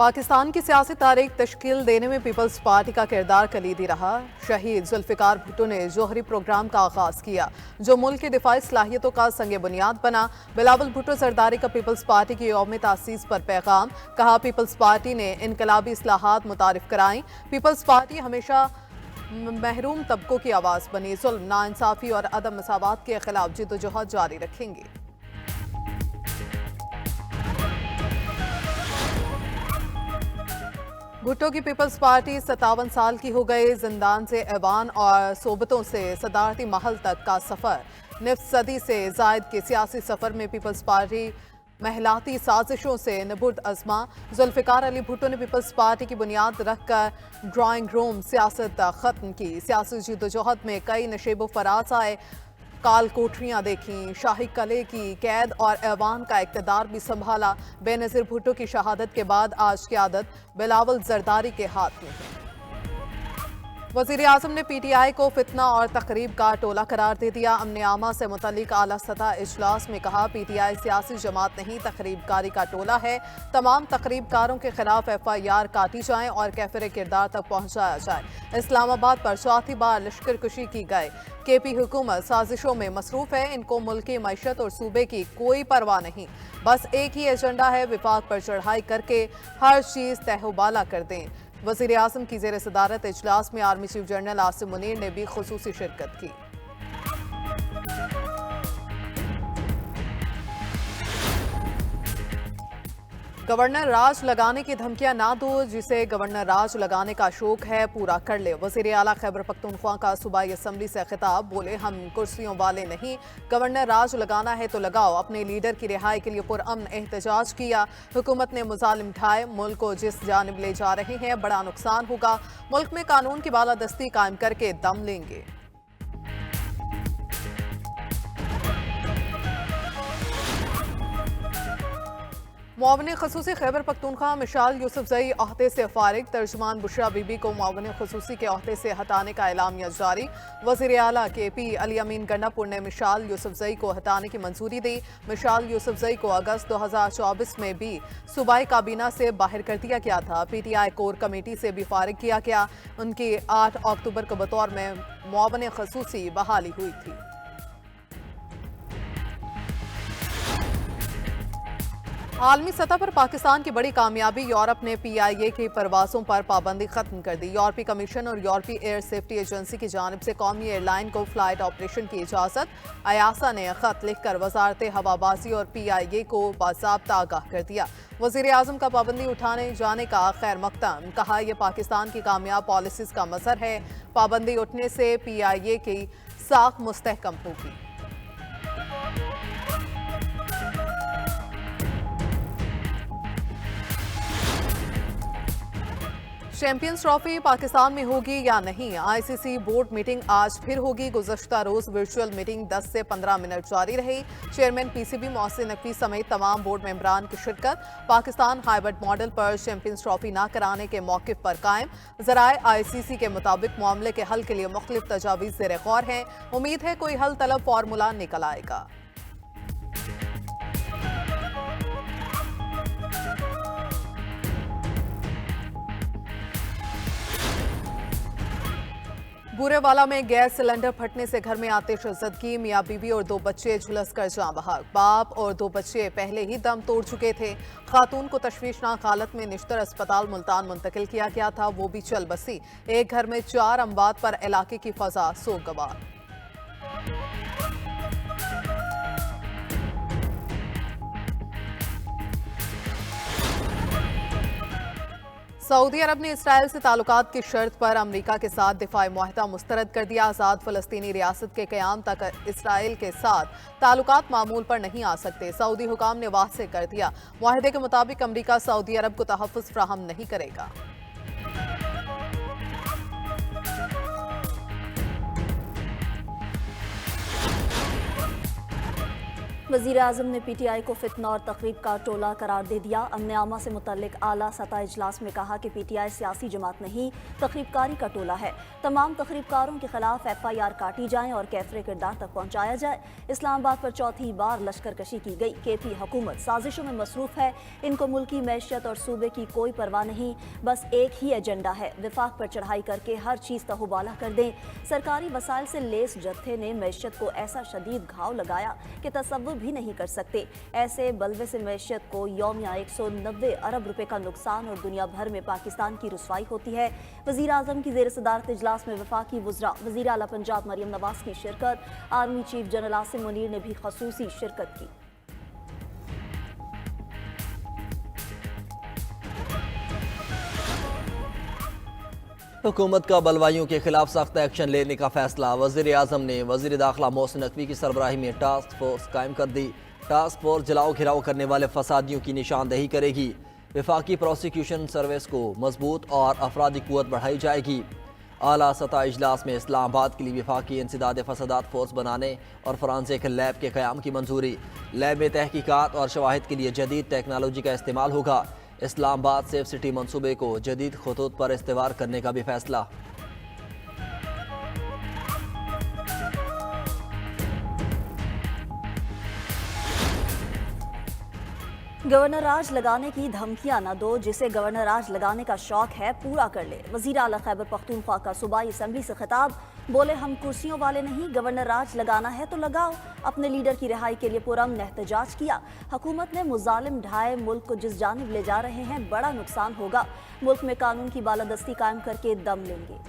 पाकिस्तान की सियासी तारीख तश्कील देने में पीपल्स पार्टी का किरदार कलीदी रहा। शहीद जुल्फिकार भुट्टो ने जौहरी प्रोग्राम का आगाज किया, जो मुल्क की दिफाई सलाहियतों का संग बुनियाद बना। बिलावल भुट्टो जरदारी का पीपल्स पार्टी की यौम तासीस पर पैगाम। कहा, पीपल्स पार्टी ने इनकलाबी इस्लाहात मुतारिफ कराई। पीपल्स पार्टी हमेशा महरूम तबकों की आवाज़ बनी। जुल्म, नाइंसाफी और अदम मसावात के खिलाफ जिद्दोजहद जारी रखेंगे। भुट्टो की पीपल्स पार्टी 57 साल की हो गई। जिंदान से ऐवान और सोबतों से सदारती महल तक का सफर। निफ्स सदी से जायद के सियासी सफर में पीपल्स पार्टी महलाती साजिशों से निबुर्द अजमा। जुल्फिकार अली भुट्टो ने पीपल्स पार्टी की बुनियाद रखकर ड्राइंग रूम सियासत खत्म की। सियासी जिद्दोजहद में कई नशेबो फराज आए। काल कोठरियां देखीं, शाही कले की कैद और ऐवान का इक़्तिदार भी संभाला। बेनज़ीर भुट्टो की शहादत के बाद आज क़यादत बिलावल जरदारी के हाथ में है। वज़ीर आज़म ने PTI को फितना और तकरीब का टोला करार दे दिया। अमन आमा से मुतल्लिक आला सतह इजलास में कहा, PTI सियासी जमात नहीं, तकरीबकारी का टोला है। तमाम तकरीबकारों के खिलाफ FIR काटी जाए और कैफिर किरदार तक पहुँचाया जाए। इस्लामाबाद पर चौथी बार लश्कर कुशी की गए। KP हुकूमत साजिशों में मसरूफ है। इनको मुल्क की मैशत और सूबे की कोई परवाह नहीं। बस एक ही एजेंडा है, विफाक पर चढ़ाई करके हर चीज़ तहबाला कर दें। वज़ीर आज़म की ज़ेर सदारत इजलास में army chief general Asim Munir ने भी खुसूसी शिरकत की। गवर्नर राज लगाने की धमकियां ना दो, जिसे गवर्नर राज लगाने का शौक है पूरा कर ले। वज़ीर आला खैबर पख्तूनख्वा का सूबाई असम्बली से खिताब। बोले, हम कुर्सियों वाले नहीं, गवर्नर राज लगाना है तो लगाओ। अपने लीडर की रिहाई के लिए पुरअमन एहतजाज किया। हुकूमत ने मुजालिम ढाए, मुल्क को जिस जानिब ले जा रहे हैं बड़ा नुकसान होगा। मुल्क में कानून की बालादस्ती कायम करके दम लेंगे। मुआवने खसूसी खैबर पख्तूनख्वा मिशाल यूसुफजई अहदे से फारिग। तर्जुमान बुशरा बीबी को मुआवने खसूसी के अहदे से हटाने का एलामिया जारी। वज़ीर आला KP अली अमीन गंडापुर ने मिशाल यूसुफजई को हटाने की मंजूरी दी। मिशाल यूसुफजई को अगस्त 2024 में भी सूबाई काबीना से बाहर कर दिया गया था। PTI कोर कमेटी से भी फारिग किया गया। उनकी 8 अक्टूबर को बतौर में मुआवने खसूसी बहाली हुई थी। आलमी सतह पर पाकिस्तान की बड़ी कामयाबी। यूरोप ने PIA की परवाज़ों पर पाबंदी खत्म कर दी। यूरोपीय कमीशन और यूरोपीय एयर सेफ्टी एजेंसी की जानिब से कौमी एयरलाइन को फ्लाइट ऑपरेशन की इजाज़त। अयासा ने खत लिखकर वजारत हवाबाजी और PIA को बाज़ाब्ता आगाह कर दिया। वज़ीर आज़म का पाबंदी उठाने जाने का खैर मकदम। कहा, यह पाकिस्तान की कामयाब पॉलिसीज़ का मज़हर है। पाबंदी उठने से PIA की साख मुस्तहकम होगी। चैंपियंस ट्रॉफी पाकिस्तान में होगी या नहीं, ICC बोर्ड मीटिंग आज फिर होगी। गुज़श्ता रोज वर्चुअल मीटिंग 10 से 15 मिनट जारी रही। चेयरमैन PCB मोहसिन नकवी समेत तमाम बोर्ड मेंबरान की शिरकत। पाकिस्तान हाइब्रिड मॉडल पर चैंपियंस ट्रॉफी न कराने के मौक़िफ़ पर कायम। ज़राए ICC के मुताबिक मामले के हल के लिए मुख्तलिफ तजावीज़ ज़ेर गौर हैं। उम्मीद है कोई हल तलब फार्मूला निकल आएगा। बूरेवाला में गैस सिलेंडर फटने से घर में आतिशज़दगी। मियाँ बीवी और 2 बच्चे झुलस कर जाँ बहक। बाप और 2 बच्चे पहले ही दम तोड़ चुके थे। खातून को तशवीशनाक हालत में निश्तर अस्पताल मुल्तान मुंतकिल किया गया था, वो भी चल बसी। एक घर में 4 अमवात पर इलाके की फजा सोगवार। सऊदी अरब ने इसराइल से ताल्लुकात की शर्त पर अमरीका के साथ दिफाई मुआहदा मुस्तरद कर दिया। आज़ाद फ़लस्तीनी रियासत के क़याम तक इसराइल के साथ ताल्लुकात मामूल पर नहीं आ सकते। सऊदी हुकाम ने वाज़ेह कर दिया, मुआहदे के मुताबिक अमरीका सऊदी अरब को तहफ़्फ़ुज़ फ़राहम नहीं करेगा। वज़ीर आज़म ने PTI को फितना और तकरीब का टोला करार दे दिया। अमन आमा से मुतल्लिक आला सतह इजलास में कहा कि PTI सियासी जमात नहीं, तकरीबकारी का टोला है। तमाम तकरीबकारों के खिलाफ FIR काटी जाए और कैफरे किरदार तक पहुँचाया जाए। इस्लामाबाद पर चौथी बार लश्कर कशी की गई। KP हुकूमत साजिशों में मसरूफ है। इनको मुल्की मैशियत और सूबे की कोई परवाह नहीं, बस एक ही एजेंडा है, विफाक पर चढ़ाई करके हर चीज़ तहूबाला कर दें। सरकारी वसाइल से लेस जत्थे ने मैशियत को ऐसा शदीद घाव लगाया कि तसव्वुर भी नहीं कर सकते। ऐसे बलवे से मैशियत को यौमिया 190 अरब रुपए का नुकसान और दुनिया भर में पाकिस्तान की रुसवाई होती है। वज़ीर आज़म की ज़ेर सदारत इजलास में वफाकी वज़रा वज़ीर आला पंजाब मरियम नवाज की शिरकत। Army chief general Asim Munir ने भी खसूसी शिरकत की। हुकूमत का बलवाइयों के खिलाफ सख्त एक्शन लेने का फैसला। वज़ीर आज़म ने वज़ीर दाखिला मोहसिन नकवी की सरबराही में टास्क फोर्स कायम कर दी। टास्क फोर्स जलाओ घिराव करने वाले फसादियों की निशानदेही करेगी। वफाकी प्रोसिक्यूशन सर्विस को मजबूत और अफरादी कुव्वत बढ़ाई जाएगी। आला सतह इजलास में इस्लामाबाद के लिए वफाकी इंसदाद फसादात फोर्स बनाने और फॉरेंसिक लैब के क़याम की मंजूरी। लैब में तहकीकात और शवाहिद के लिए जदीद टेक्नोलॉजी का इस्तेमाल होगा। इस्लामाबाद सेफ सिटी मंसूबे को जदीद खतूत पर इस्तेवार करने का भी फैसला। गवर्नर राज लगाने की धमकियां न दो, जिसे गवर्नर राज लगाने का शौक है पूरा कर ले। वज़ीर आला खैबर पख्तूनख्वा का सूबाई असम्बली से खिताब। बोले हम कुर्सियों वाले नहीं, गवर्नर राज लगाना है तो लगाओ। अपने लीडर की रिहाई के लिए पुरअमन एहतजाज किया। हुकूमत ने मुजालिम ढाए मुल्क को जिस जानिब ले जा रहे हैं बड़ा नुकसान होगा। मुल्क में कानून की बालादस्ती कायम करके दम लेंगे।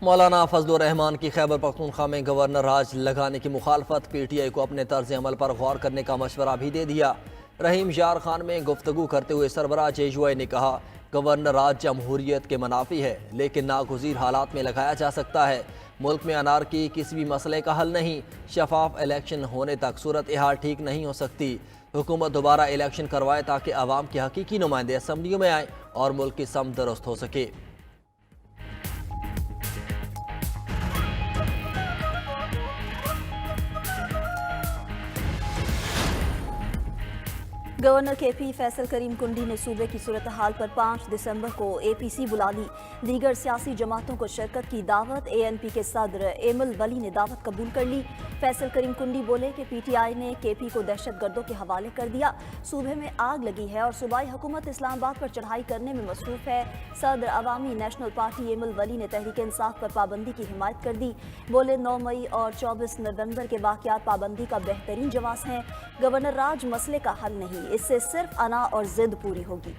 मौलाना फजलुर रहमान की खैबर पख्तूनख्वा में गवर्नर राज लगाने की मुखालफत। PTI को अपने तर्ज अमल पर गौर करने का मशवरा भी दे दिया। रहीम यार खान में गुफ्तगू करते हुए सरबराह JUI ने कहा गवर्नर राज जमहूरियत के मुनाफी है, लेकिन नागुज़ीर हालात में लगाया जा सकता है। मुल्क में अनारकी किसी भी मसले का हल नहीं। शफाफ इलेक्शन होने तक सूरत हाल ठीक नहीं हो सकती। हुकूमत दोबारा इलेक्शन करवाए ताकि आवाम के हकीकी नुमाइंदे असम्बलियों में आए और मुल्क की समत दुरुस्त हो सके। गवर्नर KP फैसल करीम कुंडी ने सूबे की सूरत हाल पर 5 दिसंबर को APC बुला ली। दीगर सियासी जमातों को शिरकत की दावत। ANP के सदर एमल वली ने दावत कबूल कर ली। फैसल करीम कुंडी बोले कि PTI ने KP को दहशतगर्दों के हवाले कर दिया। सूबे में आग लगी है और सूबाई हुकूमत इस्लामाबाद पर चढ़ाई करने में मसरूफ है। सदर अवामी नेशनल पार्टी एमल वली ने तहरीक इंसाफ पर पाबंदी की हिमायत कर दी। बोले 9 मई और 24 नवंबर के वाक़यात पाबंदी का बेहतरीन जवाब हैं। गवर्नर राज मसले का हल नहीं, इससे सिर्फ अना और जिद पूरी होगी।